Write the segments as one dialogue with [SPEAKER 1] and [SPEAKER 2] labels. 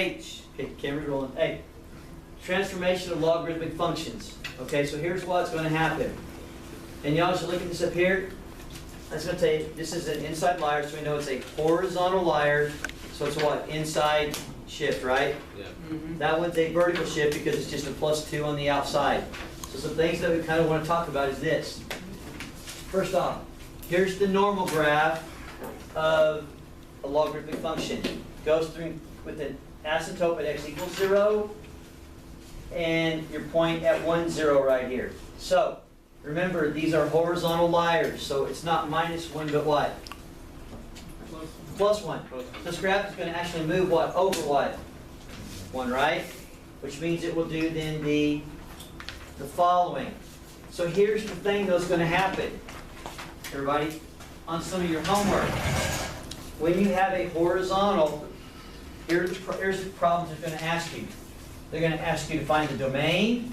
[SPEAKER 1] H. Okay, camera's rolling. A. Transformation of logarithmic functions. Okay, so here's what's going to happen. And y'all should look at this up here. That's going to tell you this is an inside liar, so we know it's a horizontal liar. So it's what? Inside shift, right?
[SPEAKER 2] Yeah.
[SPEAKER 1] That one's a vertical shift because it's just a +2 on the outside. So some things that we kind of want to talk about is this. First off, here's the normal graph of a logarithmic function. Goes through with an asymptote at x equals 0 and your point at 1, 0 right here. So remember, these are horizontal liars, so it's not -1 but what? +1. This graph is going to actually move what? Over what? 1, right? Which means it will do then the following. So here's the thing that's going to happen, everybody, on some of your homework. When you have a horizontal, here's the problems they're going to ask you. They're going to ask you to find the domain.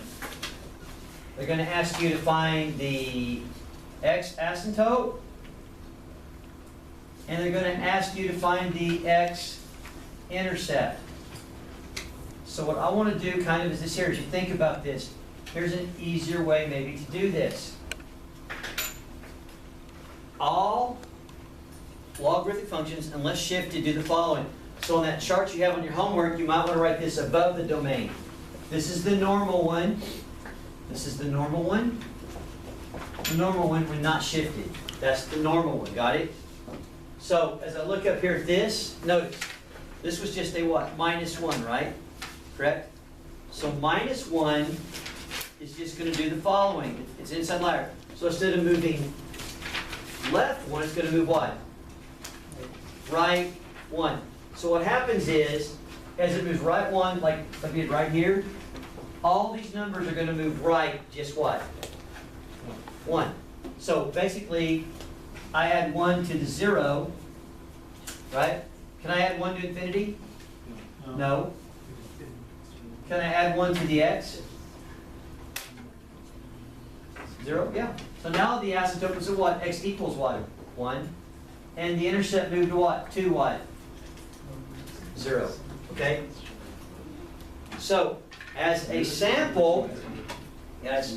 [SPEAKER 1] They're going to ask you to find the x asymptote. And they're going to ask you to find the x intercept. So what I want to do kind of is this here, as you think about this, here's an easier way maybe to do this. All logarithmic functions, unless shifted, do the following. So on that chart you have on your homework, you might want to write this above the domain. This is the normal one. This is the normal one. The normal one when not shifted. That's the normal one. Got it? So as I look up here at this, notice, this was just a what? -1, right? Correct? So -1 is just going to do the following. It's inside liar. So instead of moving left 1, it's going to move what? Right 1. So what happens is, as it moves right 1, like I did right here, all these numbers are going to move right just what? 1. So basically, I add 1 to the 0, right? Can I add 1 to infinity? No. Can I add 1 to the x? 0? Yeah. So now the asymptote is what? X equals what? 1. And the intercept moved to what? To what? 0. Okay? So, as a sample, as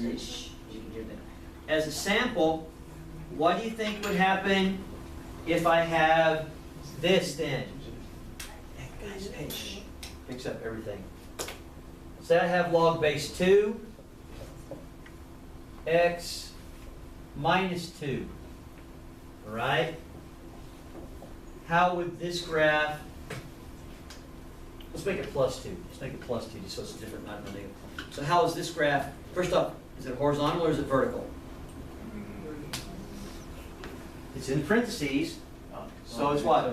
[SPEAKER 1] a sample, what do you think would happen if I have this then? Guys, picks up everything. Say I have log base 2, x minus 2. All right? How would this graph, let's make it +2. Let's make it +2 just so it's different, not negative. So how is this graph, first off, is it horizontal or is it vertical? It's in parentheses, so it's what?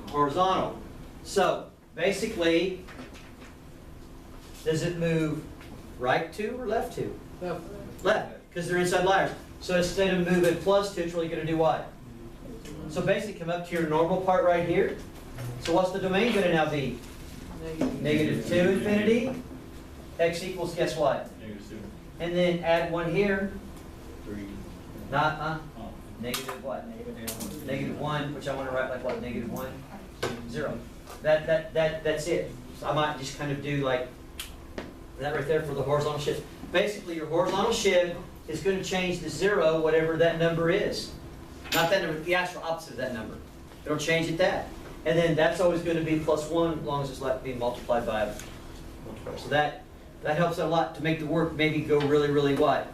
[SPEAKER 1] Horizontal. So basically, does it move right 2 or left 2? Left, because they're inside liars. So instead of moving +2, it's really going to do what? So basically come up to your normal part right here. So what's the domain going to now be? -2 infinity. X equals, guess what?
[SPEAKER 2] -2.
[SPEAKER 1] And then add 1 here.
[SPEAKER 2] 3.
[SPEAKER 1] Not, negative what? -1, which I want to write like what? -1, 0. That's it. So I might just kind of do like that right there for the horizontal shift. Basically, your horizontal shift is going to change to 0, whatever that number is. Not that number, the actual opposite of that number. It'll change it that. And then that's always going to be +1 as long as it's like being multiplied by a multiplier. So that helps a lot to make the work maybe go really, really what?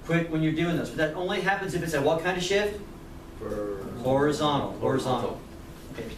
[SPEAKER 1] Quick when you're doing this. But that only happens if it's a what kind of shift? Horizontal. Horizontal. Okay.